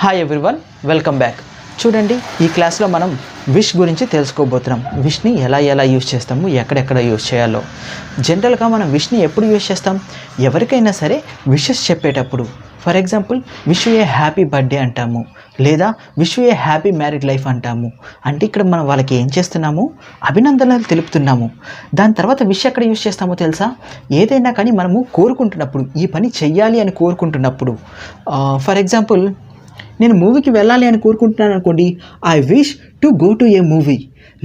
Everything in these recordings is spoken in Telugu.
Hi everyone, welcome back. చూడండి, ఈ క్లాస్లో మనం విష్ గురించి తెలుసుకోబోతున్నాం. విష్ని ఎలా యూజ్ చేస్తాము, ఎక్కడెక్కడ యూజ్ చేయాలో. జనరల్గా మనం విష్ని ఎప్పుడు యూజ్ చేస్తాం? ఎవరికైనా సరే విషెస్ చెప్పేటప్పుడు. For example, wish you A happy birthday అంటాము, లేదా wish you A happy married life అంటాము. అంటే ఇక్కడ మనం వాళ్ళకి ఏం చేస్తున్నాము? అభినందనలు తెలుపుతున్నాము. దాని తర్వాత విష్ ఎక్కడ యూజ్ చేస్తామో తెలుసా? ఏదైనా కానీ మనము కోరుకుంటున్నప్పుడు, ఈ పని చెయ్యాలి అని కోరుకుంటున్నప్పుడు. ఫర్ ఎగ్జాంపుల్, నేను మూవీకి వెళ్ళాలి అని కోరుకుంటున్నాను అనుకోండి, I wish to go to a movie.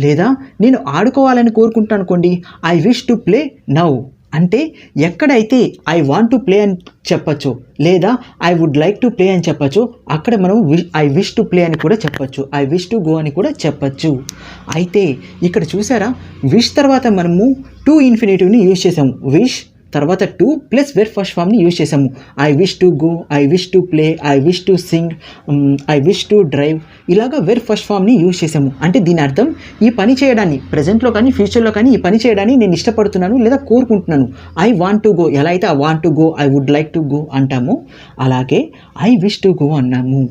లేదా నేను ఆడుకోవాలని కోరుకుంటున్నాను అనుకోండి, I wish to play now. అంటే ఎక్కడైతే ఐ వాంట్ టు ప్లే అని చెప్పచ్చు, లేదా I would like to play అని చెప్పచ్చు, అక్కడ మనం ఐ విష్ టు ప్లే అని కూడా చెప్పచ్చు, ఐ విష్ టు గో అని కూడా చెప్పచ్చు. అయితే ఇక్కడ చూసారా, విష్ తర్వాత మనము టు ఇన్ఫినిటివ్ని యూజ్ చేసాము. విష్ తర్వాత టు ప్లస్ వెర్ ఫస్ట్ ఫామ్ని యూజ్ చేసాము. I wish to go, I wish to play, I wish to sing, I wish to drive, ఇలాగా వెర్ ఫస్ట్ ఫామ్ని యూజ్ చేసాము. అంటే దీని అర్థం, ఈ పని చేయడాన్ని, ప్రజెంట్లో కానీ ఫ్యూచర్లో కానీ ఈ పని చేయడాన్ని నేను ఇష్టపడుతున్నాను లేదా కోరుకుంటున్నాను. ఐ వాంట్ టు గో, ఎలా అయితే I want to go, I would like to go అంటాము, అలాగే ఐ విష్ టు గో అన్నాము.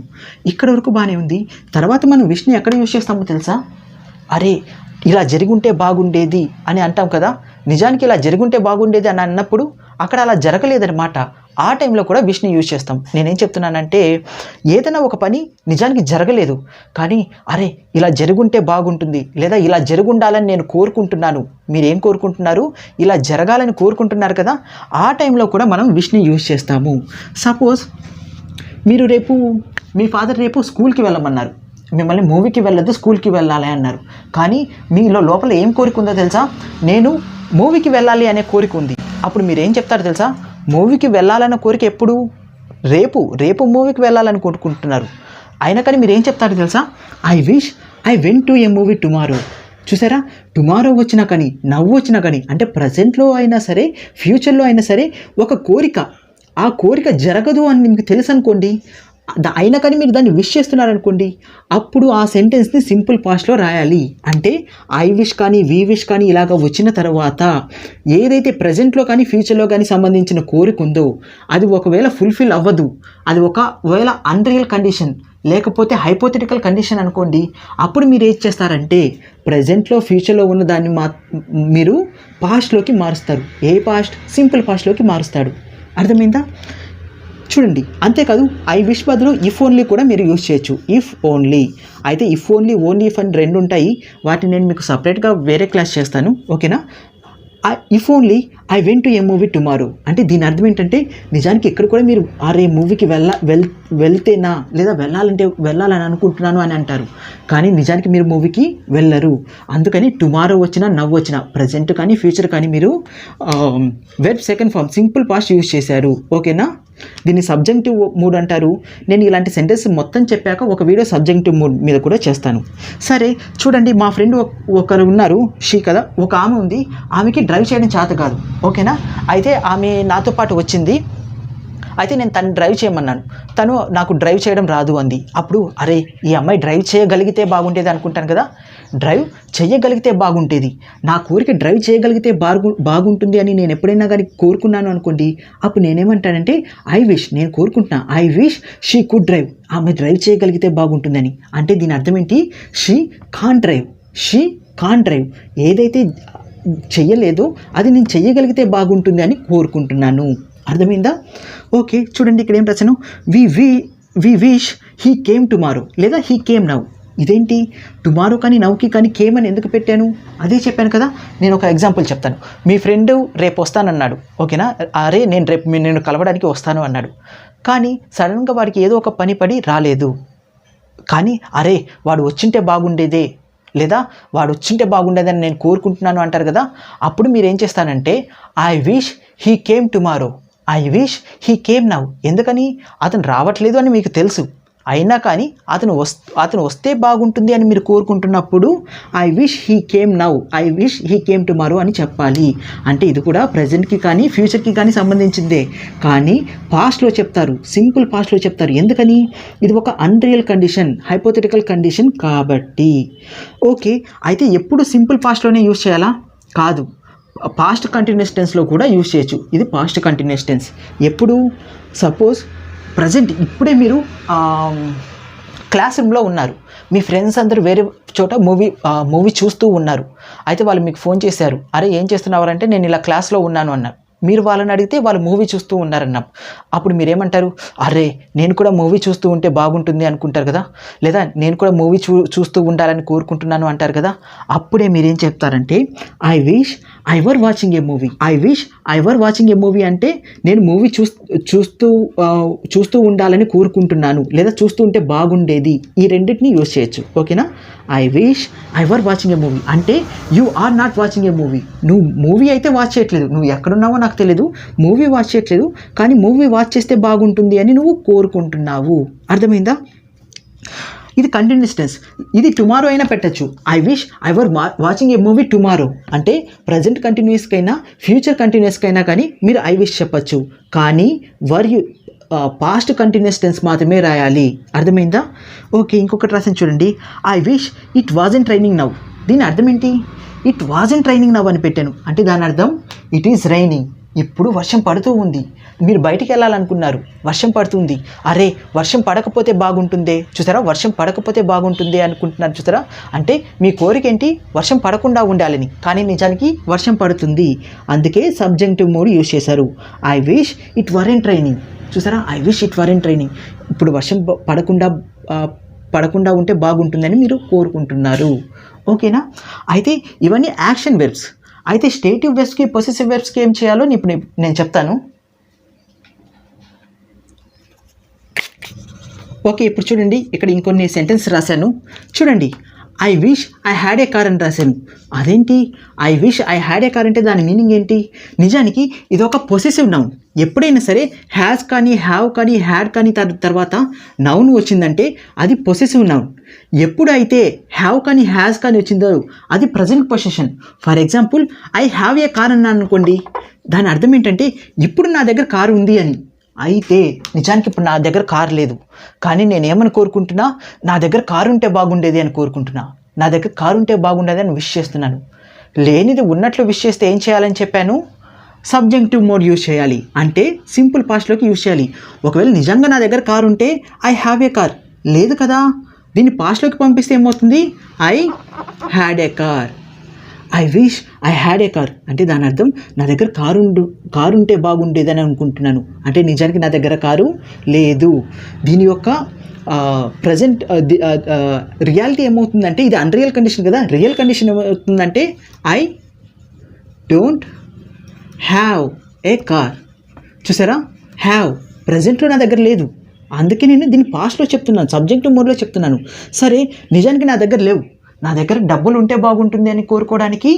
ఇక్కడ వరకు బాగానే ఉంది. తర్వాత మనం విష్ని ఎక్కడ యూజ్ చేస్తామో తెలుసా? అరే, ఇలా జరుగుంటే బాగుండేది అని అంటాం కదా. నిజానికి ఇలా జరుగుంటే బాగుండేది అని అన్నప్పుడు అక్కడ అలా జరగలేదన్నమాట. ఆ టైంలో కూడా విష్ని యూజ్ చేస్తాం. నేనేం చెప్తున్నానంటే, ఏదైనా ఒక పని నిజానికి జరగలేదు, కానీ అరే ఇలా జరుగుంటే బాగుంటుంది, లేదా ఇలా జరుగుండాలని నేను కోరుకుంటున్నాను. మీరేం కోరుకుంటున్నారు? ఇలా జరగాలని కోరుకుంటున్నారు కదా. ఆ టైంలో కూడా మనం విష్ని యూజ్ చేస్తాము. సపోజ్ మీరు మీ ఫాదర్ రేపు స్కూల్కి వెళ్ళమన్నారు, మిమ్మల్ని మూవీకి వెళ్ళొద్దు స్కూల్కి వెళ్ళాలి అన్నారు. కానీ మీలో లోపల ఏం కోరిక ఉందో తెలుసా? నేను మూవీకి వెళ్ళాలి అనే కోరిక ఉంది. అప్పుడు మీరు ఏం చెప్తారు తెలుసా? మూవీకి వెళ్ళాలన్న కోరిక ఎప్పుడు? రేపు మూవీకి వెళ్ళాలని కోరుకుంటున్నారు. అయినా కానీ మీరు ఏం చెప్తారు తెలుసా? I wish I went to a movie tomorrow. చూసారా, టుమారో వచ్చినా కానీ, నవ్వు వచ్చినా కానీ, అంటే ప్రజెంట్లో అయినా సరే ఫ్యూచర్లో అయినా సరే ఒక కోరిక, ఆ కోరిక జరగదు అని మీకు తెలుసు అనుకోండి, అయినా కానీ మీరు దాన్ని విష్ చేస్తున్నారనుకోండి, అప్పుడు ఆ సెంటెన్స్ని సింపుల్ పాస్ట్లో రాయాలి. అంటే ఐ విష్ కానీ వి విష్ కానీ ఇలాగ వచ్చిన తర్వాత ఏదైతే ప్రజెంట్లో కానీ ఫ్యూచర్లో కానీ సంబంధించిన కోరిక ఉందో అది ఒకవేళ ఫుల్ఫిల్ అవ్వదు, అది ఒకవేళ అన్రియల్ కండిషన్ లేకపోతే హైపోథెటికల్ కండిషన్ అనుకోండి, అప్పుడు మీరు ఏం చేస్తారంటే ప్రజెంట్లో ఫ్యూచర్లో ఉన్న దాన్ని మీరు పాస్ట్లోకి మారుస్తారు. A past? సింపుల్ పాస్ట్లోకి మారుస్తాడు. అర్థమైందా? చూడండి, అంతేకాదు ఐ విష్ బదులు ఇఫ్ ఓన్లీ కూడా మీరు యూజ్ చేయొచ్చు. If only. అయితే ఇఫ్ ఓన్లీ, ఓన్లీ ఇఫ్ అని రెండు ఉంటాయి. వాటిని నేను మీకు సపరేట్గా వేరే క్లాస్ చేస్తాను, ఓకేనా? If only I went to a movie tomorrow అంటే దీని అర్థం ఏంటంటే, నిజానికి ఇక్కడ కూడా మీరు అరే మూవీకి వెళ్తేనా, లేదా వెళ్ళాలని అనుకుంటున్నాను అని అంటారు, కానీ నిజానికి మీరు మూవీకి వెళ్ళరు. అందుకని టుమారో వచ్చినా నవ్వు వచ్చినా, ప్రజెంట్ కానీ ఫ్యూచర్ కానీ మీరు verb second form simple past use చేశారు, ఓకేనా? దీన్ని సబ్జెక్టివ్ మూడ్ అంటారు. నేను ఇలాంటి సెంటెన్స్ మొత్తం చెప్పాక ఒక వీడియో సబ్జెక్టివ్ మూడ్ మీద కూడా చేస్తాను. సరే చూడండి, మా ఫ్రెండ్ ఒకరు ఉన్నారు, షీ కదా, ఒక ఆమె ఉంది, ఆమెకి డ్రైవ్ చేయడం చేత కాదు, ఓకేనా? అయితే ఆమె నాతో పాటు వచ్చింది. అయితే నేను తను డ్రైవ్ చేయమన్నాను, తను నాకు డ్రైవ్ చేయడం రాదు అంది. అప్పుడు అరే ఈ అమ్మాయి డ్రైవ్ చేయగలిగితే బాగుండేది అనుకుంటాను కదా. డ్రైవ్ చేయగలిగితే బాగుంటేది, నా కోరిక డ్రైవ్ చేయగలిగితే బాగుంటుంది అని నేను ఎప్పుడైనా కానీ కోరుకున్నాను అనుకోండి, అప్పుడు నేనేమంటానంటే ఐ విష్, నేను కోరుకుంటున్నా, I wish she could drive, ఆమె డ్రైవ్ చేయగలిగితే బాగుంటుందని. అంటే దీని అర్థం ఏంటి? షీ కాన్ డ్రైవ్, ఏదైతే చెయ్యలేదో అది నేను చెయ్యగలిగితే బాగుంటుంది అని కోరుకుంటున్నాను. అర్థమైందా? ఓకే, చూడండి ఇక్కడ ఏం రాశాను? We wish he came tomorrow, లేదా హీ కేమ్ నౌ. ఇదేంటి? టుమారో కానీ నవ్కి కానీ కేమ్ అని ఎందుకు పెట్టాను? అదే చెప్పాను కదా. నేను ఒక ఎగ్జాంపుల్ చెప్తాను. మీ ఫ్రెండ్ రేపు వస్తానన్నాడు, ఓకేనా? అరే నేను కలవడానికి వస్తాను అన్నాడు, కానీ సడన్గా వాడికి ఏదో ఒక పని పడి రాలేదు. కానీ అరే వాడు వచ్చింటే బాగుండేదే, లేదా వాడు వచ్చింటే బాగుండేదని నేను కోరుకుంటున్నాను అంటారు కదా. అప్పుడు మీరు ఏం చేస్తానంటే I wish he came tomorrow, I wish he came now. ఎందుకని? అతను రావట్లేదు అని మీకు తెలుసు, అయినా కానీ అతను వస్తే బాగుంటుంది అని మీరు కోరుకుంటున్నప్పుడు I wish he came now, I wish he came tomorrow అని చెప్పాలి. అంటే ఇది కూడా ప్రజెంట్కి కానీ ఫ్యూచర్కి కానీ సంబంధించిందే, కానీ పాస్ట్లో చెప్తారు, సింపుల్ పాస్ట్లో చెప్తారు. ఎందుకని? ఇది ఒక అన్రియల్ కండిషన్, హైపోథెటికల్ కండిషన్ కాబట్టి. ఓకే, అయితే ఎప్పుడు సింపుల్ పాస్ట్లోనే యూజ్ చేయాలా? కాదు, పాస్ట్ కంటిన్యూస్ టెన్స్లో కూడా యూజ్ చేయొచ్చు. ఇది పాస్ట్ కంటిన్యూస్ టెన్స్. ఎప్పుడు? సపోజ్ ప్రజెంట్, ఇప్పుడే మీరు క్లాస్ రూమ్లో ఉన్నారు, మీ ఫ్రెండ్స్ అందరూ వేరే చోట మూవీ చూస్తూ ఉన్నారు. అయితే వాళ్ళు మీకు ఫోన్ చేశారు, అరే ఏం చేస్తున్నారు అంటే నేను ఇలా క్లాస్లో ఉన్నాను అన్నారు. మీరు వాళ్ళని అడిగితే వాళ్ళు మూవీ చూస్తూ ఉన్నారన్నాం. అప్పుడు మీరేమంటారు, అరే నేను కూడా మూవీ చూస్తూ ఉంటే బాగుంటుంది అనుకుంటారు కదా, లేదా నేను కూడా మూవీ చూస్తూ ఉండాలని కోరుకుంటున్నాను అంటారు కదా. అప్పుడే మీరేం చెప్తారంటే I wish I were watching a movie. I wish I were watching a movie అంటే నేను మూవీ చూస్తూ ఉండాలని కోరుకుంటున్నాను, లేదా చూస్తూ ఉంటే బాగుండేది. ఈ రెండింటిని యూజ్ చేయొచ్చు. ఓకేనా. I wish I were watching a movie అంటే you are not watching a movie. నువ్వు మూవీ అయితే వాచ్ చేయట్లేదు, నువ్వు ఎక్కడున్నావో నాకు తెలియదు, మూవీ వాచ్ చేయట్లేదు, కానీ మూవీ వాచ్ చేస్తే బాగుంటుంది అని నువ్వు కోరుకుంటున్నావు. అర్థమైందా? ఇది కంటిన్యూస్ టెన్స్. ఇది టుమారో అయినా పెట్టచ్చు. I wish I were watching a movie tomorrow అంటే ప్రజెంట్ కంటిన్యూస్కైనా ఫ్యూచర్ కంటిన్యూస్కైనా కానీ మీరు ఐ విష్ చెప్పచ్చు. కానీ పాస్ట్ కంటిన్యూస్ టెన్స్ మాత్రమే రాయాలి. అర్థమైందా? ఓకే, ఇంకొకటి రాసిన చూడండి. I wish it wasn't raining now. దీని అర్థం ఏంటి? ఇట్ వాజంట్ రైనింగ్ నౌ అని పెట్టాను అంటే దాని అర్థం ఇట్ ఈజ్ రైనింగ్. ఇప్పుడు వర్షం పడుతూ ఉంది, మీరు బయటికి వెళ్ళాలనుకున్నారు, వర్షం పడుతుంది, అరే వర్షం పడకపోతే బాగుంటుందే. చూసారా, వర్షం పడకపోతే బాగుంటుంది అనుకుంటున్నారు. చూసారా, అంటే మీ కోరిక ఏంటి? వర్షం పడకుండా ఉండాలని, కానీ నిజానికి వర్షం పడుతుంది. అందుకే సబ్జెక్టివ్ మోడ్ యూజ్ చేశారు. I wish it weren't raining. చూసారా, I wish it weren't raining. ఇప్పుడు వర్షం పడకుండా ఉంటే బాగుంటుందని మీరు కోరుకుంటున్నారు. ఓకేనా. అయితే ఇవన్నీ యాక్షన్ వెర్బ్స్. అయితే స్టేటివ్ వెర్బ్స్కి పొసెసివ్ వెర్బ్స్కి ఏం చేయాలో ఇప్పుడు నేను చెప్తాను. ఓకే, ఇప్పుడు చూడండి, ఇక్కడ ఇంకొన్ని సెంటెన్స్ రాశాను. చూడండి, I wish I had a car అని రాశాను. అదేంటి? I wish I had a car అంటే దాని మీనింగ్ ఏంటి? నిజానికి ఇది ఒక పొసెసివ్ నౌన్. ఎప్పుడైనా సరే హ్యాస్ కానీ హ్యావ్ కానీ హ్యాడ్ కానీ తర్వాత నౌన్ వచ్చిందంటే అది పొసెసివ్ నౌన్. ఎప్పుడైతే హ్యావ్ కానీ హ్యాస్ కానీ వచ్చిందో అది present position. For example, I have a car అన్నాను అనుకోండి, దాని అర్థం ఏంటంటే ఇప్పుడు నా దగ్గర కారు ఉంది అని. అయితే నిజానికి ఇప్పుడు నా దగ్గర కారు లేదు, కానీ నేనేమని కోరుకుంటున్నా, నా దగ్గర కారు ఉంటే బాగుండేది అని కోరుకుంటున్నా. నా దగ్గర కారు ఉంటే బాగుండేది అని విష్ చేస్తున్నాను. లేనిది ఉన్నట్లు విష్ చేస్తే ఏం చేయాలని చెప్పాను? సబ్జెక్టివ్ మోడ్ యూజ్ చేయాలి, అంటే సింపుల్ పాస్ట్లోకి యూజ్ చేయాలి. ఒకవేళ నిజంగా నా దగ్గర కారు ఉంటే ఐ హ్యావ్ ఏ కార్, లేదు కదా, దీన్ని పాస్ట్లోకి పంపిస్తే ఏమవుతుంది? I had a car. I wish I had a car అంటే దాని అర్థం నా దగ్గర కారు ఉంటే బాగుండేదని అనుకుంటున్నాను, అంటే నిజానికి నా దగ్గర కారు లేదు. దీని యొక్క ప్రజెంట్ రియాలిటీ ఏమవుతుందంటే ఇది అన్రియల్ కండిషన్ కదా. రియల్ కండిషన్ ఏమవుతుందంటే I don't have a car. చూసారా, హ్యావ్ ప్రజెంట్లో నా దగ్గర లేదు, అందుకే నేను దీన్ని పాస్ట్లో చెప్తున్నాను, సబ్జెక్టివ్ మోడ్లో చెప్తున్నాను. సరే, నిజానికి నా దగ్గర లేవు, నా దగ్గర డబ్బులు ఉంటే బాగుంటుంది అని కోరుకోవడానికి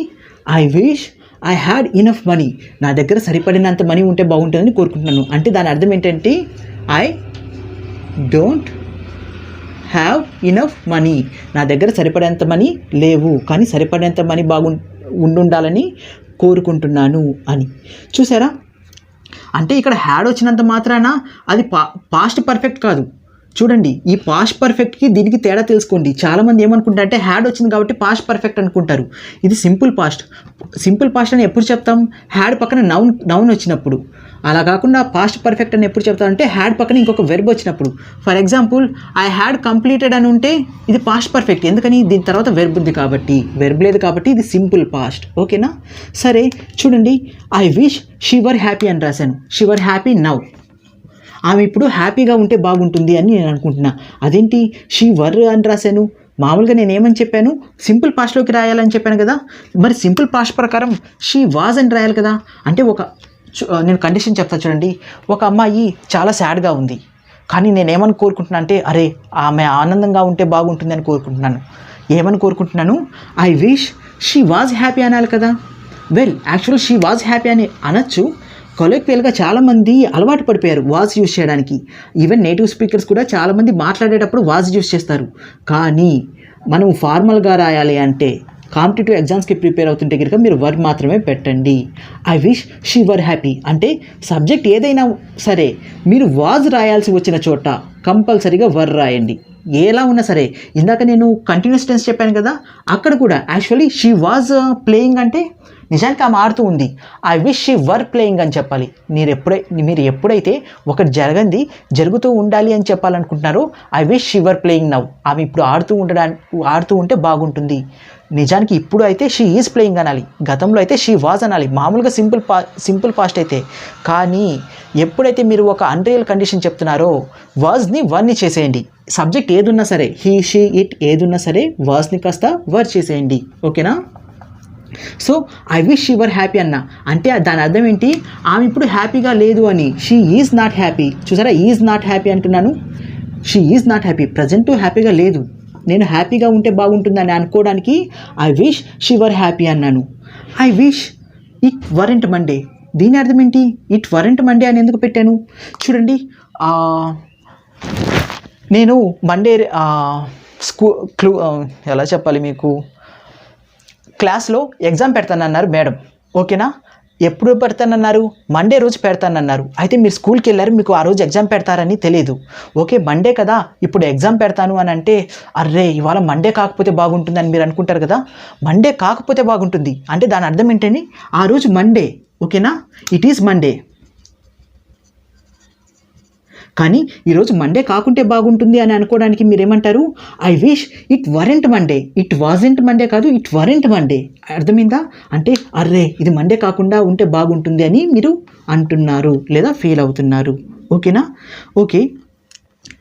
I wish I had enough money. నా దగ్గర సరిపడినంత మనీ ఉంటే బాగుంటుందని కోరుకుంటున్నాను, అంటే దాని అర్థం ఏంటంటే I don't have enough money. నా దగ్గర సరిపడేంత మనీ లేవు, కానీ సరిపడేంత మనీ ఉండాలని కోరుకుంటున్నాను అని. చూసారా, అంటే ఇక్కడ హ్యాడ్ వచ్చినంత మాత్రాన అది పాస్ట్ పర్ఫెక్ట్ కాదు. చూడండి, ఈ పాస్ట్ పర్ఫెక్ట్కి దీనికి తేడా తెలుసుకోండి. చాలామంది ఏమనుకుంటారంటే హ్యాడ్ వచ్చింది కాబట్టి పాస్ట్ పర్ఫెక్ట్ అనుకుంటారు. ఇది సింపుల్ పాస్ట్. సింపుల్ పాస్ట్ అని ఎప్పుడు చెప్తాం? హ్యాడ్ పక్కన నౌన్ వచ్చినప్పుడు. అలా కాకుండా పాస్ట్ పర్ఫెక్ట్ అని ఎప్పుడు చెప్తామంటే హ్యాడ్ పక్కన ఇంకొక వెర్బ్ వచ్చినప్పుడు. For example, I had completed అని ఉంటే ఇది పాస్ట్ పర్ఫెక్ట్, ఎందుకని? దీని తర్వాత వెర్బ్ ఉంది కాబట్టి. వెర్బ్ లేదు కాబట్టి ఇది సింపుల్ పాస్ట్. ఓకేనా. సరే చూడండి, I wish she were happy అని రాశాను. She were happy now. ఆమె ఇప్పుడు హ్యాపీగా ఉంటే బాగుంటుంది అని నేను అనుకుంటున్నా. అదేంటి షీ వర్ అని రాశాను? మామూలుగా నేను ఏమని చెప్పాను? సింపుల్ పాస్ట్లోకి రాయాలని చెప్పాను కదా. మరి సింపుల్ పాస్ట్ ప్రకారం షీ వాజ్ అని రాయాలి కదా. అంటే నేను కండిషన్ చెప్తా చూడండి. ఒక అమ్మాయి చాలా సాడ్గా ఉంది, కానీ నేనేమని కోరుకుంటున్నా అంటే అరే ఆమె ఆనందంగా ఉంటే బాగుంటుంది అని కోరుకుంటున్నాను. ఏమని కోరుకుంటున్నాను? I wish she was happy అనాలి కదా. యాక్చువల్ షీ వాజ్ హ్యాపీ అని అనొచ్చు. కొలోక్వియల్గా చాలామంది అలవాటు పడిపోయారు వాజ్ యూజ్ చేయడానికి. ఈవెన్ నేటివ్ స్పీకర్స్ కూడా చాలామంది మాట్లాడేటప్పుడు వాజ్ యూజ్ చేస్తారు. కానీ మనం ఫార్మల్గా రాయాలి అంటే కాంపిటేటివ్ ఎగ్జామ్స్కి ప్రిపేర్ అవుతుంటే కనుక మీరు వర్ మాత్రమే పెట్టండి. I wish she were happy అంటే సబ్జెక్ట్ ఏదైనా సరే మీరు వాజ్ రాయాల్సి వచ్చిన చోట కంపల్సరీగా వర్ రాయండి. ఎలా ఉన్నా సరే. ఇందాక నేను కంటిన్యూస్ టెన్స్ చెప్పాను కదా, అక్కడ కూడా యాక్చువల్లీ షీ వాజ్ ప్లేయింగ్ అంటే నిజానికి ఆమె ఆడుతూ ఉంది. I wish she were playing అని చెప్పాలి. మీరు ఎప్పుడైతే ఒకటి జరుగుతూ ఉండాలి అని చెప్పాలనుకుంటున్నారో I wish she were playing now. ఆమె ఇప్పుడు ఆడుతూ ఉంటే బాగుంటుంది. నిజానికి ఇప్పుడు అయితే షీ ఈజ్ ప్లేయింగ్ అనాలి, గతంలో అయితే షీ వాజ్ అనాలి, మామూలుగా సింపుల్ పాస్ట్ అయితే. కానీ ఎప్పుడైతే మీరు ఒక అన్రియల్ కండిషన్ చెప్తున్నారో వాజ్ని వర్ని చేసేయండి. సబ్జెక్ట్ ఏదున్నా సరే, హీ షీ ఇట్ ఏదున్నా సరే వాజ్ని కాస్త వర్ చేసేయండి. ఓకేనా? So I wish she were happy అన్న అంటే దాని అర్థం ఏంటి? ఆమె ఇప్పుడు హ్యాపీగా లేదు అని. She is not happy. చూసారా, ఈజ్ నాట్ హ్యాపీ అంటున్నాను. She is not happy, present హ్యాపీగా లేదు. నేను హ్యాపీగా ఉంటే బాగుంటుందని అనుకోవడానికి I wish she were happy అన్నాను. I wish it weren't Monday. దీని అర్థం ఏంటి? ఇట్ వరెంట్ మండే అని ఎందుకు పెట్టాను? చూడండి, నేను మండే ఎలా చెప్పాలి మీకు, క్లాస్లో ఎగ్జామ్ పెడతానన్నారు మేడం. ఓకేనా? ఎప్పుడు పెడతానన్నారు? మండే రోజు పెడతానన్నారు. అయితే మీరు స్కూల్కి వెళ్ళారు, మీకు ఆ రోజు ఎగ్జామ్ పెడతారని తెలియదు. ఓకే, మండే కదా, ఇప్పుడు ఎగ్జామ్ పెడతాను అని అంటే అర్రే ఇవాళ మండే కాకపోతే బాగుంటుంది అని మీరు అనుకుంటారు కదా. మండే కాకపోతే బాగుంటుంది అంటే దాని అర్థం ఏంటండి? ఆ రోజు మండే. ఓకేనా? It is Monday. కానీ ఈరోజు మండే కాకుంటే బాగుంటుంది అని అనుకోవడానికి మీరేమంటారు? I wish it weren't Monday. It wasn't Monday కాదు, ఇట్ వరెంట్ మండే. అర్థమైందా? అంటే అర్రే ఇది మండే కాకుండా ఉంటే బాగుంటుంది అని మీరు అంటున్నారు లేదా ఫీల్ అవుతున్నారు. ఓకేనా? ఓకే,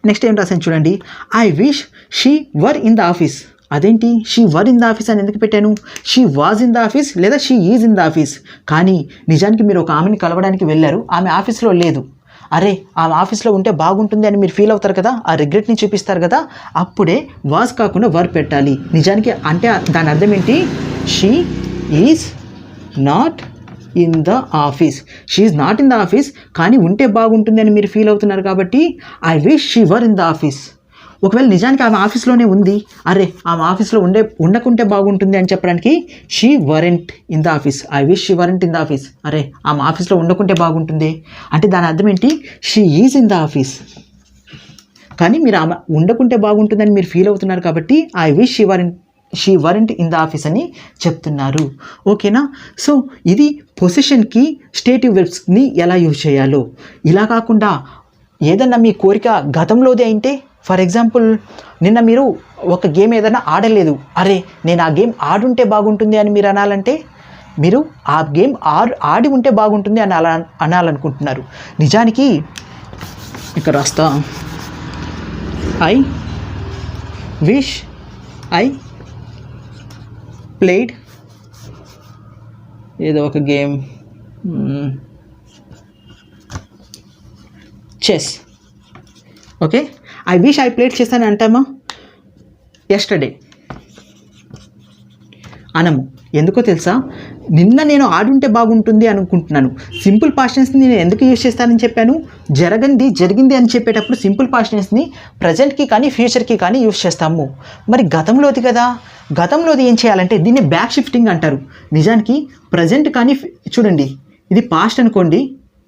నెక్స్ట్ ఏం రాసాను చూడండి. I wish she were in the office. అదేంటి she were in the office అని ఎందుకు పెట్టాను? She was in the office లేదా she is in the office. కానీ నిజానికి మీరు ఒక ఆమెని కలవడానికి వెళ్ళారు, ఆమె ఆఫీస్లో లేదు. అరే ఆమె ఆఫీస్లో ఉంటే బాగుంటుంది అని మీరు ఫీల్ అవుతారు కదా, ఆ రిగ్రెట్ని చూపిస్తారు కదా, అప్పుడే వాజ్ కాకుండా వర్ పెట్టాలి. నిజానికి అంటే దాని అర్థం ఏంటి? She is not in the office. She is not in the office, కానీ ఉంటే బాగుంటుంది అని మీరు ఫీల్ అవుతున్నారు కాబట్టి I wish she were in the office. ఒకవేళ నిజానికి ఆమె ఆఫీస్లోనే ఉంది, అరే ఆమె ఆఫీస్లో ఉండకుంటే బాగుంటుంది అని చెప్పడానికి she weren't in the office. I wish she weren't in the office. అరే ఆమె ఆఫీస్లో ఉండకుంటే బాగుంటుంది అంటే దాని అర్థం ఏంటి? She is in the office. కానీ మీరు ఆమె ఉండకుంటే బాగుంటుందని మీరు ఫీల్ అవుతున్నారు కాబట్టి I wish she weren't in the office అని చెప్తున్నారు. ఓకేనా? సో ఇది పొజిషన్కి స్టేటివ్ వెర్బ్స్ని ఎలా యూజ్ చేయాలో. ఇలా కాకుండా ఏదన్నా మీ కోరిక గతంలోదే అయితే, ఫర్ ఎగ్జాంపుల్ నిన్న మీరు ఒక గేమ్ ఏదైనా ఆడలేదు, అరే నేను ఆ గేమ్ ఆడుంటే బాగుంటుంది అని మీరు అనాలంటే మీరు ఆ గేమ్ ఆడి ఉంటే బాగుంటుంది అని అనాలనుకుంటున్నారు. నిజానికి ఇక్కడ రాస్తా, ఐ విష్ ఐ ప్లేడ్ ఏదో ఒక game, chess. Okay, I wish I played chess అని అంటామా? ఎస్టర్డే అనము. ఎందుకో తెలుసా? నిన్న నేను ఆడుంటే బాగుంటుంది అనుకుంటున్నాను. సింపుల్ పాస్ట్ టెన్స్ని నేను ఎందుకు యూజ్ చేస్తానని చెప్పాను? జరిగింది అని చెప్పేటప్పుడు సింపుల్ పాస్ట్ టెన్స్ని ప్రజెంట్కి కానీ ఫ్యూచర్కి కానీ యూజ్ చేస్తాము. మరి గతంలోది కదా, గతంలోది ఏం చేయాలంటే దీన్ని బ్యాక్ షిఫ్టింగ్ అంటారు. నిజానికి ప్రజెంట్ కానీ చూడండి, ఇది పాస్ట్ అనుకోండి,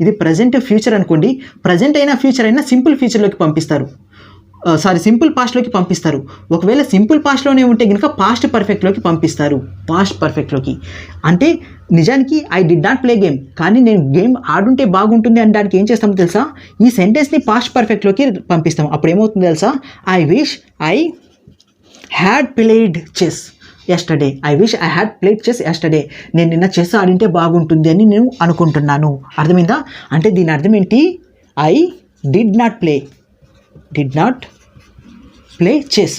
ఇది ప్రజెంట్ ఫ్యూచర్ అనుకోండి. ప్రజెంట్ అయినా ఫ్యూచర్ అయినా సింపుల్ ఫ్యూచర్లోకి పంపిస్తారు, సింపుల్ పాస్ట్లోకి పంపిస్తారు. ఒకవేళ సింపుల్ పాస్ట్లోనే ఉంటే కనుక పాస్ట్ పర్ఫెక్ట్లోకి పంపిస్తారు. పాస్ట్ పర్ఫెక్ట్లోకి అంటే నిజానికి I did not play game, కానీ నేను గేమ్ ఆడుంటే బాగుంటుంది అనడానికి ఏం చేస్తామో తెలుసా? ఈ సెంటెన్స్ని పాస్ట్ పర్ఫెక్ట్లోకి పంపిస్తాం. అప్పుడు ఏమవుతుందో తెలుసా? I wish I had played chess yesterday. I wish I had played chess yesterday. నేను నిన్న చెస్ ఆడింటే బాగుంటుంది అని నేను అనుకుంటున్నాను. అర్థమైందా? అంటే దీని అర్థం ఏంటి? I did not play chess.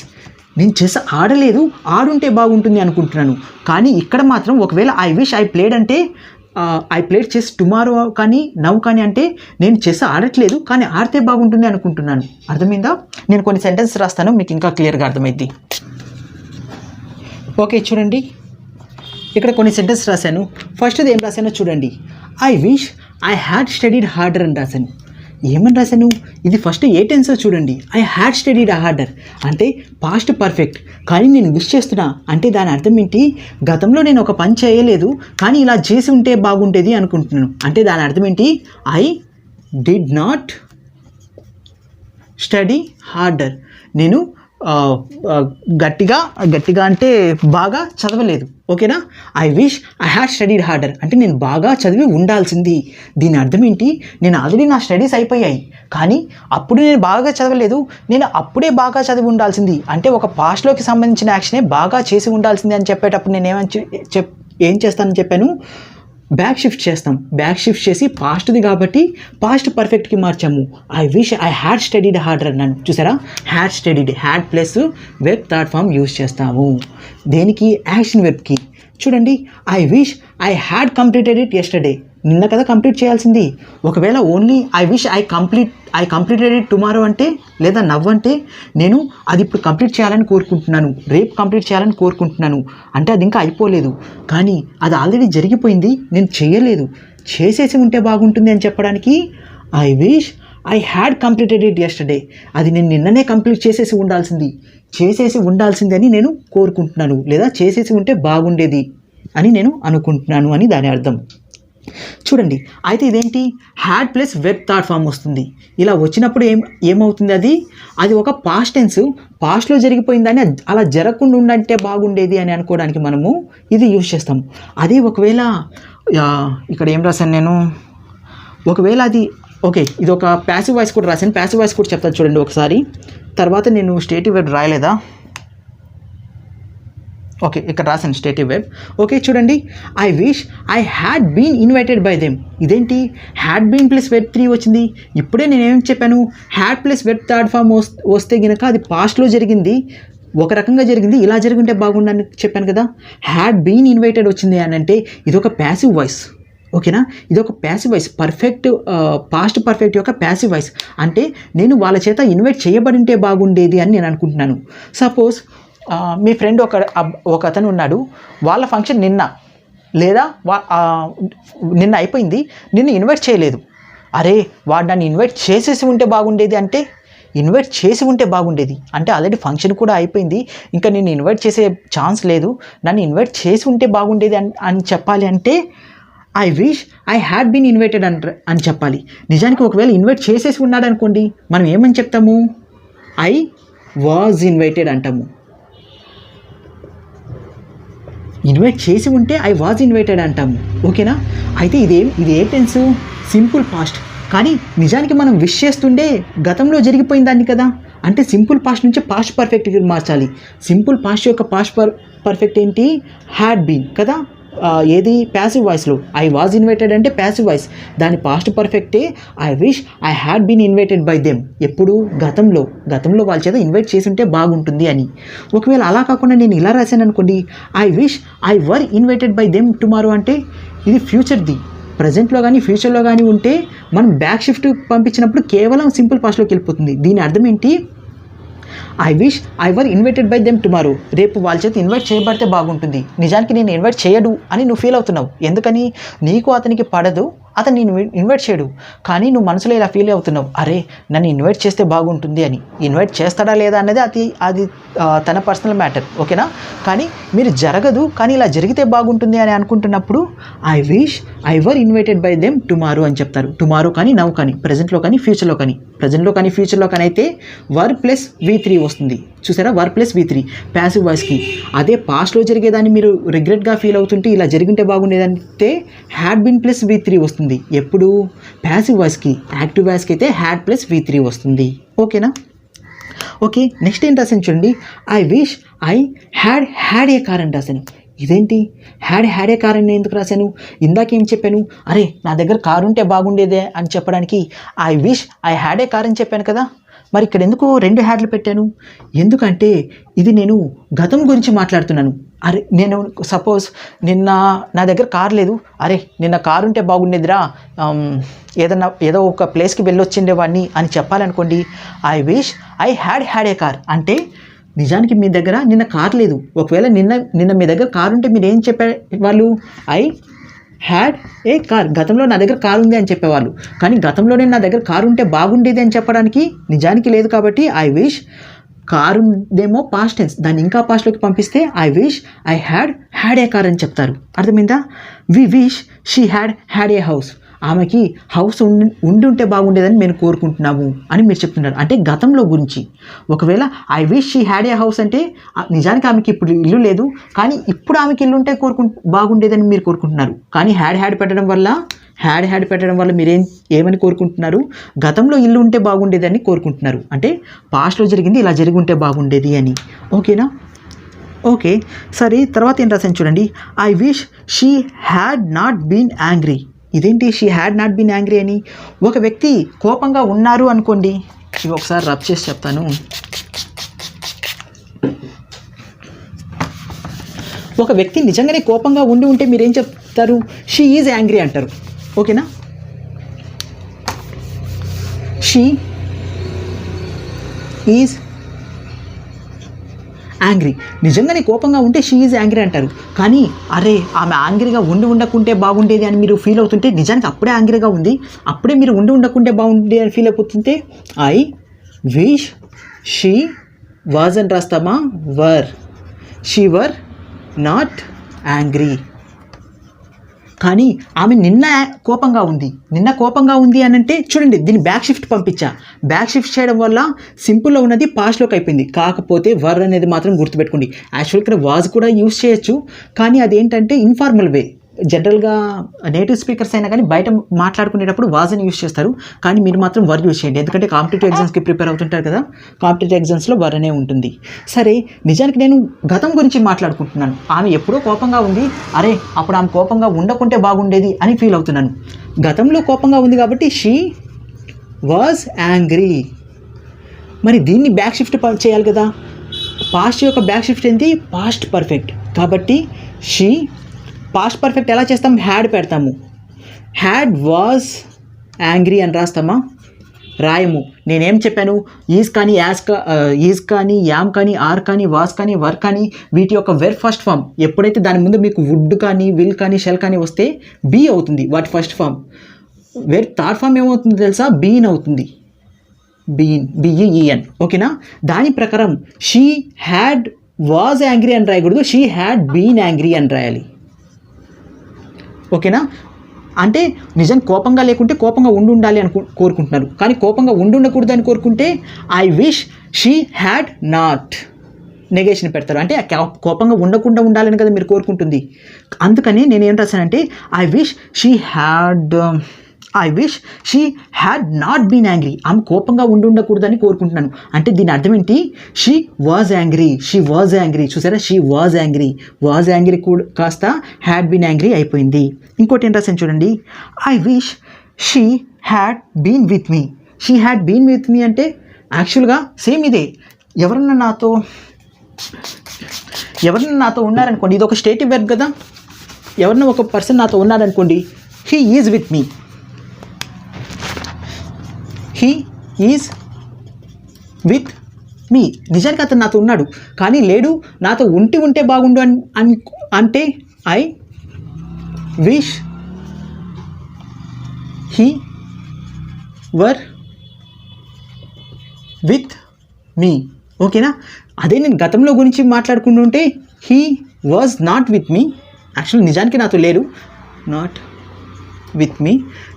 నేను చెస్ ఆడలేదు, ఆడుంటే బాగుంటుంది అనుకుంటున్నాను. కానీ ఇక్కడ మాత్రం ఒకవేళ ఐ విష్ ఐ ప్లేడ్ అంటే ఐ ప్లేడ్ చెస్ టుమారో కానీ నవ్ కానీ అంటే నేను చెస్ ఆడట్లేదు కానీ ఆడితే బాగుంటుంది అనుకుంటున్నాను. అర్థమైందా? నేను కొన్ని సెంటెన్స్ రాస్తాను, మీకు ఇంకా క్లియర్గా అర్థమైంది. ఓకే, చూడండి ఇక్కడ కొన్ని సెంటెన్స్ రాశాను. ఫస్ట్ది ఏం రాశానో చూడండి. I wish I had studied harder అని రాశాను. ఏమని రాశాను? ఇది ఫస్ట్ ఏ టెన్స్ చూడండి. ఐ హ్యాడ్ స్టడీడ్ హార్డర్ అంటే పాస్ట్ పర్ఫెక్ట్, కానీ నేను విష్ చేస్తున్నా అంటే దాని అర్థం ఏంటి? గతంలో నేను ఒక పని చేయలేదు కానీ ఇలా చేసి ఉంటే బాగుండేది అనుకుంటున్నాను. అంటే దాని అర్థం ఏంటి? I did not study harder. నేను గట్టిగా అంటే బాగా చదవలేదు. ఓకేనా. I wish I had studied harder అంటే నేను బాగా చదివి ఉండాల్సింది. దీని అర్థం ఏంటి, నేను ఆల్రెడీ నా స్టడీస్ అయిపోయాయి కానీ అప్పుడు నేను బాగా చదవలేదు, నేను అప్పుడే బాగా చదివి ఉండాల్సింది. అంటే ఒక పాస్ట్లోకి సంబంధించిన యాక్షనే బాగా చేసి ఉండాల్సింది అని చెప్పేటప్పుడు నేను ఏం చేస్తానని చెప్పాను, బ్యాక్ షిఫ్ట్ చేస్తాం. బ్యాక్ షిఫ్ట్ చేసి పాస్ట్ది కాబట్టి పాస్ట్ పర్ఫెక్ట్కి మార్చాము. I wish I had studied harder అన్నాను. చూసారా, had studied, had plus verb third form use చేస్తాము. దేనికి, యాక్షన్ వెబ్కి. చూడండి, I wish I had completed it yesterday. నిన్న కదా కంప్లీట్ చేయాల్సింది. ఒకవేళ only I wish I completed it tomorrow అంటే, లేదా నవ్ అంటే నేను అది ఇప్పుడు కంప్లీట్ చేయాలని కోరుకుంటున్నాను, రేపు కంప్లీట్ చేయాలని కోరుకుంటున్నాను అంటే అది ఇంకా అయిపోలేదు. కానీ అది ఆల్రెడీ జరిగిపోయింది, నేను చేయలేదు. చేసేసి ఉంటే బాగుంటుంది అని చెప్పడానికి I wish I had completed it yesterday. అది నేను నిన్ననే కంప్లీట్ చేసేసి ఉండాల్సింది అని నేను కోరుకుంటున్నాను, లేదా చేసేసి ఉంటే బాగుండేది అని నేను అనుకుంటున్నాను అని దాని అర్థం. చూడండి, అయితే ఇదేంటి, had plus verb third form వస్తుంది. ఇలా వచ్చినప్పుడు ఏమవుతుంది, అది ఒక పాస్ట్ టెన్స్, పాస్ట్లో జరిగిపోయిందని అలా జరగకుండా ఉండంటే బాగుండేది అని అనుకోవడానికి మనము ఇది యూజ్ చేస్తాం. అది ఒకవేళ ఇక్కడ ఏం రాశాను నేను, ఒకవేళ అది ఓకే, ఇది ఒక ప్యాసివ్ వాయిస్ కూడా రాశాను. ప్యాసివ్ వాయిస్ కూడా చెప్తాను చూడండి ఒకసారి. తర్వాత నేను స్టేటివ్ వెబ్ రాయలేదా, ఓకే ఇక్కడ రాశాను స్టేటివ్ వెబ్. ఓకే చూడండి, I wish I had been invited by them. ఇదేంటి, హ్యాడ్ బీన్ ప్లస్ వెబ్ 3 వచ్చింది. ఇప్పుడే నేనేం చెప్పాను, had plus verb third form వస్తే కనుక అది పాస్ట్లో జరిగింది, ఒక రకంగా జరిగింది, ఇలా జరుగుంటే బాగుండని చెప్పాను కదా. హ్యాడ్ బీన్ ఇన్వైటెడ్ వచ్చింది అని అంటే ఇది ఒక ప్యాసివ్ వాయిస్. ఓకేనా, ఇది ఒక ప్యాసివ్ వాయిస్, పాస్ట్ పర్ఫెక్ట్ యొక్క ప్యాసివ్ వాయిస్. అంటే నేను వాళ్ళ చేత ఇన్వైట్ చేయబడింటే బాగుండేది అని నేను అనుకుంటున్నాను. సపోజ్ మీ ఫ్రెండ్ ఒక అతను ఉన్నాడు, వాళ్ళ ఫంక్షన్ నిన్న లేదా నిన్న అయిపోయింది, నిన్ను ఇన్వైట్ చేయలేదు. అరే వాడు నన్ను ఇన్వైట్ చేసేసి ఉంటే బాగుండేది అంటే, ఇన్వైట్ చేసి ఉంటే బాగుండేది అంటే ఆల్రెడీ ఫంక్షన్ కూడా అయిపోయింది, ఇంకా నేను ఇన్వైట్ చేసే ఛాన్స్ లేదు, నన్ను ఇన్వైట్ చేసి ఉంటే బాగుండేది అని చెప్పాలి అంటే I wish I had been invited అని చెప్పాలి. నిజానికి ఒకవేళ ఇన్వైట్ చేసేసి ఉన్నాడు అనుకోండి, మనం ఏమని చెప్తాము, ఐ వాజ్ ఇన్వైటెడ్ అంటాము. ఇన్వైట్ చేసి ఉంటే ఐ వాజ్ ఇన్వైటెడ్ అంటాము. ఓకేనా, అయితే ఇది ఏ టెన్స్, సింపుల్ పాస్ట్. కానీ నిజానికి మనం విష్ చేస్తుండే గతంలో జరిగిపోయిన దాన్ని కదా, అంటే సింపుల్ పాస్ట్ నుంచి పాస్ట్ పర్ఫెక్ట్కి మార్చాలి. సింపుల్ పాస్ట్ యొక్క పాస్ట్ పర్ఫెక్ట్ ఏంటి, హ్యాడ్ బీన్ కదా. ఏది, ప్యాసివ్ వాయిస్లో ఐ వాజ్ ఇన్వైటెడ్ అంటే ప్యాసివ్ వాయిస్, దాని పాస్ట్ పర్ఫెక్టే I wish I had been invited by them. ఎప్పుడు, గతంలో వాళ్ళ చేత ఇన్వైట్ చేసి ఉంటే బాగుంటుంది అని. ఒకవేళ అలా కాకుండా నేను ఇలా రాశాను అనుకోండి, I wish I were invited by them tomorrow అంటే ఇది ఫ్యూచర్ది. ప్రజెంట్లో కానీ ఫ్యూచర్లో కానీ ఉంటే మనం బ్యాక్ షిఫ్ట్ పంపించినప్పుడు కేవలం సింపుల్ పాస్ట్లోకి వెళ్ళిపోతుంది. దీని అర్థం ఏంటి, I wish I were invited by them tomorrow. రేపు వాళ్ళ చేత ఇన్వైట్ చేయబడితే బాగుంటుంది. నిజానికి నేను ఇన్వైట్ చేయడు అని నువ్వు ఫీల్ అవుతున్నావు. ఎందుకని, నీకు అతనికి పడదు, అతను నేను ఇన్వైట్ చేయడు, కానీ నువ్వు మనసులో ఇలా ఫీల్ అవుతున్నావు, అరే నన్ను ఇన్వైట్ చేస్తే బాగుంటుంది అని. ఇన్వైట్ చేస్తాడా లేదా అన్నది అది తన పర్సనల్ మ్యాటర్. ఓకేనా, కానీ మీరు జరగదు కానీ ఇలా జరిగితే బాగుంటుంది అని అనుకుంటున్నప్పుడు I wish I were invited by them tomorrow అని చెప్తారు. టుమారో కానీ నవ్ కానీ, ప్రజెంట్లో కానీ ఫ్యూచర్లో కానీ. ప్రజెంట్లో కానీ ఫ్యూచర్లో కానీ అయితే వర్ ప్లస్ V3 వస్తుంది. చూసారా, వర్ ప్లస్ V3 ప్యాసివ్ వాయిస్కి. అదే పాస్ట్లో జరిగేదాన్ని మీరు రిగ్రెట్గా ఫీల్ అవుతుంటే ఇలా జరిగింటే బాగుండేదంటే హ్యాడ్ బిన్ ప్లస్ V3 వస్తుంది. ఎప్పుడు, ప్యాసివ్ వాయిస్కి. యాక్టివ్ వాయిస్కి అయితే హ్యాడ్ ప్లస్ V3 వస్తుంది. ఓకేనా. ఓకే, నెక్స్ట్ ఏం రాసాను చూడండి, I wish I had a car అని రాశాను. ఇదేంటి, హ్యాడ్ ఏ కార్ అని ఎందుకు రాశాను, ఇందాకేం చెప్పాను, అరే నా దగ్గర కారు ఉంటే బాగుండేదే అని చెప్పడానికి I wish I had a car అని చెప్పాను కదా. మరి ఇక్కడ ఎందుకు 2 హ్యాడ్లు పెట్టాను, ఎందుకంటే ఇది నేను గతం గురించి మాట్లాడుతున్నాను. అరే నేను సపోజ్ నిన్న నా దగ్గర కారు లేదు, అరే నిన్న కారు ఉంటే బాగుండేదిరా, ఏదో ఒక ప్లేస్కి వెళ్ళొచ్చిండేవాడిని అని చెప్పాలనుకోండి, I wish I had a car అంటే నిజానికి మీ దగ్గర నిన్న కార్ లేదు. ఒకవేళ నిన్న మీ దగ్గర కారు ఉంటే మీరు ఏం చెప్పేవాళ్ళు, ఐ హ్యాడ్ ఏ కార్, గతంలో నా దగ్గర కారు ఉంది అని చెప్పేవాళ్ళు. కానీ గతంలోనే నా దగ్గర కారు ఉంటే బాగుండేది అని చెప్పడానికి నిజానికి లేదు కాబట్టి ఐ విష్, కారు ఉందేమో పాస్ట్ టెన్స్, దాన్ని ఇంకా పాస్ట్లోకి పంపిస్తే I wish I had a car అని చెప్తారు. అర్థమైందా. We wish she had a house ఆమెకి హౌస్ ఉండి ఉంటే బాగుండేదని మేము కోరుకుంటున్నాము అని మీరు చెప్తున్నారు. అంటే గతంలో గురించి. ఒకవేళ I wish she had a house అంటే నిజానికి ఆమెకి ఇప్పుడు ఇల్లు లేదు, కానీ ఇప్పుడు ఆమెకి ఇల్లు ఉంటే బాగుండేదని మీరు కోరుకుంటున్నారు. కానీ హ్యాడ్ పెట్టడం వల్ల మీరేం ఏమని కోరుకుంటున్నారు? గతంలో ఇల్లు ఉంటే బాగుండేదని కోరుకుంటున్నారు. అంటే పాస్ట్లో జరిగింది ఇలా జరిగి ఉంటే బాగుండేది అని. ఓకేనా? ఓకే, సరే. తర్వాత ఏం రాసాను చూడండి. I wish she had not been angry. ఇదేంటి she had not been angry అని? ఒక వ్యక్తి కోపంగా ఉన్నారు అనుకోండి, ఇవి ఒకసారి రబ్ చేసి చెప్తాను. ఒక వ్యక్తి నిజంగానే కోపంగా ఉంటే మీరేం చెప్తారు? షీ ఈజ్ యాంగ్రీ అంటారు. ఓకేనా? She is angry. నిజంగానే కోపంగా ఉంటే షీ ఈజ్ యాంగ్రీ అంటారు. కానీ అరే ఆమె యాంగ్రీగా ఉండకుంటే బాగుండేది అని మీరు ఫీల్ అవుతుంటే, నిజానికి అప్పుడే యాంగ్రీగా ఉంది, అప్పుడే మీరు ఉండకుంటే బాగుండేది అని ఫీల్ అయిపోతుంటే ఐ విష్ షీ వాజ్ అని రాస్తామా? She were not angry. కానీ ఆమె నిన్న కోపంగా ఉంది అని అంటే చూడండి, దీన్ని బ్యాక్ షిఫ్ట్ పంపించా. బ్యాక్ షిఫ్ట్ చేయడం వల్ల సింపుల్లో ఉన్నది పాస్ట్లోకి అయిపోయింది. కాకపోతే వర్ అనేది మాత్రం గుర్తుపెట్టుకోండి. యాక్చువల్గా ఇక్కడ వాజ్ కూడా యూజ్ చేయొచ్చు, కానీ అదేంటంటే ఇన్ఫార్మల్ వే. జనరల్గా నేటివ్ స్పీకర్స్ అయినా కానీ బయట మాట్లాడుకునేటప్పుడు వాజ్ అని యూజ్ చేస్తారు, కానీ మీరు మాత్రం వర్ యూజ్ చేయండి. ఎందుకంటే కాంపిటేటివ్ ఎగ్జామ్స్కి ప్రిపేర్ అవుతుంటారు కదా, కాంపిటేటివ్ ఎగ్జామ్స్లో వర్ అనే ఉంటుంది. సరే, నిజానికి నేను గతం గురించి మాట్లాడుకుంటున్నాను. ఆమె ఎప్పుడో కోపంగా ఉంది, అరే అప్పుడు ఆమె కోపంగా ఉండకుంటే బాగుండేది అని ఫీల్ అవుతున్నాను. గతంలో కోపంగా ఉంది కాబట్టి షీ వాజ్ యాంగ్రీ. మరి దీన్ని బ్యాక్ షిఫ్ట్ చేయాలి కదా. పాస్ట్ యొక్క బ్యాక్ షిఫ్ట్ ఏంటి? Past perfect. కాబట్టి షీ పాస్ట్ పర్ఫెక్ట్ ఎలా చేస్తాం? హ్యాడ్ పెడతాము. హ్యాడ్ వాజ్ యాంగ్రీ అని రాస్తామా? రాయము. నేనేం చెప్పాను? ఈజ్ కానీ ఈజ్ కానీ యామ్ కానీ ఆర్ కానీ వాస్ కానీ వర్ కానీ వీటి యొక్క వెర్ ఫస్ట్ ఫామ్ ఎప్పుడైతే దాని ముందు మీకు వుడ్ కానీ విల్ కానీ షెల్ కానీ వస్తే బీ అవుతుంది వాటి first form. Verb third form ఏమవుతుంది తెలుసా? బీన్ అవుతుంది. బిఈఎన్. ఓకేనా? దాని ప్రకారం షీ హ్యాడ్ వాజ్ యాంగ్రీ అని రాయకూడదు, షీ హ్యాడ్ బీన్ యాంగ్రీ అని రాయాలి. ఓకేనా? అంటే నిజం కోపంగా లేకుంటే కోపంగా ఉండాలి అని కోరుకుంటున్నారు, కానీ కోపంగా ఉండకూడదు అని కోరుకుంటే I wish she had not. Negation పెడతారు. అంటే కోపంగా ఉండకుండా ఉండాలని కదా మీరు కోరుకుంటుంది. అందుకని నేను ఏం రాశానంటే I wish she had not been angry. ఆమె కోపంగా ఉండకూడదని కోరుకుంటున్నాను. అంటే దీని అర్థం ఏంటి? She was angry. చూసారా? షీ వాజ్ యాంగ్రీ కూడా కాస్త హ్యాడ్ బీన్ యాంగ్రీ అయిపోయింది. ఇంకోటి ఏం రాశాను చూడండి. I wish she had been with me. అంటే యాక్చువల్గా సేమ్ ఇదే. ఎవరన్నా నాతో ఉన్నారనుకోండి, ఇది ఒక స్టేటివ్ వెర్బ్ కదా. ఎవరన్నా ఒక పర్సన్ నాతో ఉన్నారనుకోండి, he is with me. He is with me. నిజానికి అతను నాతో ఉన్నాడు, కానీ లేడు. నాతో ఉంటే బాగుండు అని అంటే I wish he were with me. ఓకేనా? అదే నేను గతంలో గురించి మాట్లాడుకుంటుంటే he was not with me. Actually నిజానికి నాతో లేడు, నాట్ విత్ మీ.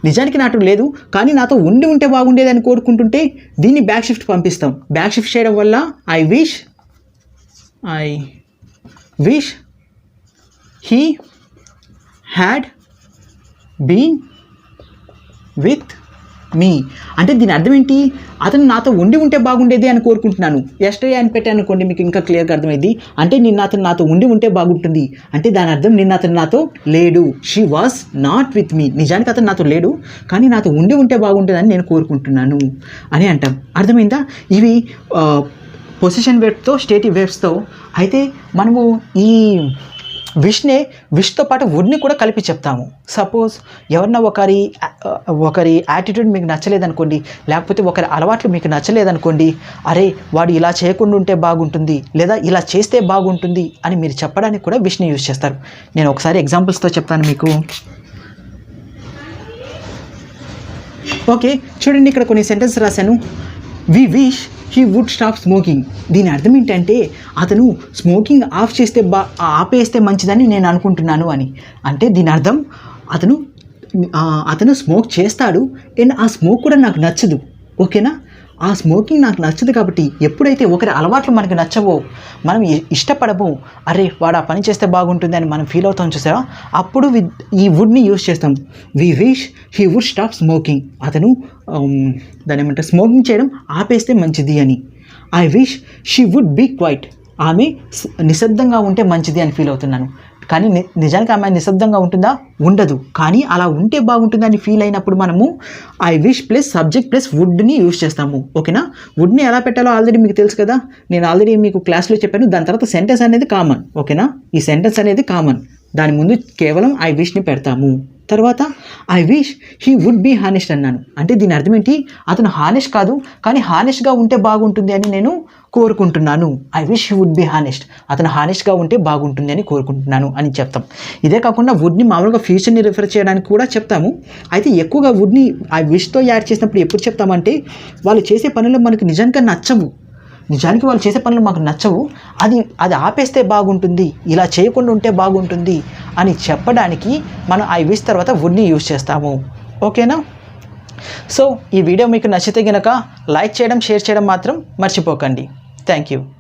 నిజానికి నాతో లేదు, కానీ నాతో ఉంటే బాగుండేది అని కోరుకుంటుంటే దీన్ని బ్యాక్ షిఫ్ట్ పంపిస్తాం. బ్యాక్ షిఫ్ట్ చేయడం వల్ల I wish he had been with me. అంటే దీని అర్థం ఏంటి? అతను నాతో ఉంటే బాగుండేది అని కోరుకుంటున్నాను. ఎస్టర్డే అని పెట్టాను అనుకోండి, మీకు ఇంకా క్లియర్గా అర్థమైంది. అంటే అతను నాతో ఉంటే బాగుంటుంది అంటే దాని అర్థం అతను నాతో లేడు. She was not with me. నిజానికి అతను నాతో లేడు, కానీ నాతో ఉంటే బాగుంటుందని నేను కోరుకుంటున్నాను అని అంటాం. అర్థమైందా? ఇవి పొజిషన్ వెర్బ్స్తో స్టేటివ్ వెర్బ్స్తో. అయితే మనము ఈ విష్తో పాటు వుడ్ని కూడా కలిపి చెప్తాము. సపోజ్ ఎవరన్నా ఒకరి యాటిట్యూడ్ మీకు నచ్చలేదనుకోండి, లేకపోతే ఒకరి అలవాట్లు మీకు నచ్చలేదనుకోండి, అరే వాడు ఇలా చేయకుండా ఉంటే బాగుంటుంది లేదా ఇలా చేస్తే బాగుంటుంది అని మీరు చెప్పడానికి కూడా విష్ని యూజ్ చేస్తారు. నేను ఒకసారి ఎగ్జాంపుల్స్తో చెప్తాను మీకు. ఓకే, చూడండి, ఇక్కడ కొన్ని సెంటెన్స్ రాశాను. We wish he would stop smoking. దీని అర్థం ఏంటంటే అతను స్మోకింగ్ ఆపేస్తే మంచిదని నేను అనుకుంటున్నాను అని. అంటే దీని అర్థం అతను అతను స్మోక్ చేస్తాడు అండ్ ఆ స్మోక్ కూడా నాకు నచ్చదు. ఓకేనా, ఆ స్మోకింగ్ నాకు నచ్చదు. కాబట్టి ఎప్పుడైతే ఒకరి అలవాట్లు మనకి నచ్చవో, మనం ఇష్టపడము, అరే వాడు ఆ పని చేస్తే బాగుంటుంది అని మనం ఫీల్ అవుతాం చూసారా, అప్పుడు ఈ వుడ్ని యూస్ చేస్తాం. We wish he would stop smoking. అతను దాని ఏమంటారు, స్మోకింగ్ చేయడం ఆపేస్తే మంచిది అని. I wish she would be quiet. ఆమె నిశ్శబ్దంగా ఉంటే మంచిది అని ఫీల్ అవుతున్నాను. కానీ నిజానికి ఆమె నిశ్శబ్దంగా ఉంటుందా? ఉండదు. కానీ అలా ఉంటే బాగుంటుందని ఫీల్ అయినప్పుడు మనము I wish plus subject plus వుడ్ని యూస్ చేస్తాము. ఓకేనా, వుడ్ని ఎలా పెట్టాలో ఆల్రెడీ మీకు తెలుసు కదా, నేను ఆల్రెడీ మీకు క్లాస్లో చెప్పాను. దాని తర్వాత సెంటెన్స్ అనేది కామన్. ఓకేనా, ఈ సెంటెన్స్ అనేది కామన్, దాని ముందు కేవలం ఐ విష్ని పెడతాము. తర్వాత I wish he would be honest అన్నాను. అంటే దీని అర్థం ఏంటి, అతను హానెస్ట్ కాదు కానీ హానెస్ట్గా ఉంటే బాగుంటుంది అని నేను కోరుకుంటున్నాను. I wish he would be honest. అతను హానెస్ట్గా ఉంటే బాగుంటుంది అని కోరుకుంటున్నాను అని చెప్తాం. ఇదే కాకుండా వుడ్ని మామూలుగా ఫ్యూచర్ని రిఫర్ చేయడానికి కూడా చెప్తాము. అయితే ఎక్కువగా వుడ్ని ఐ విష్తో యాడ్ చేసినప్పుడు ఎప్పుడు చెప్తామంటే, వాళ్ళు చేసే పనులు మనకి నిజంగా నచ్చవు, నిజానికి వాళ్ళు చేసే పనులు మాకు నచ్చవు, అది ఆపేస్తే బాగుంటుంది, ఇలా చేయకుండా ఉంటే బాగుంటుంది అని చెప్పడానికి మనం ఐ విష్ తర్వాత వుడ్ని యూజ్ చేస్తాము. ఓకేనా, సో ఈ వీడియో మీకు నచ్చితే కనుక లైక్ చేయడం, షేర్ చేయడం మాత్రం మర్చిపోకండి. Thank you.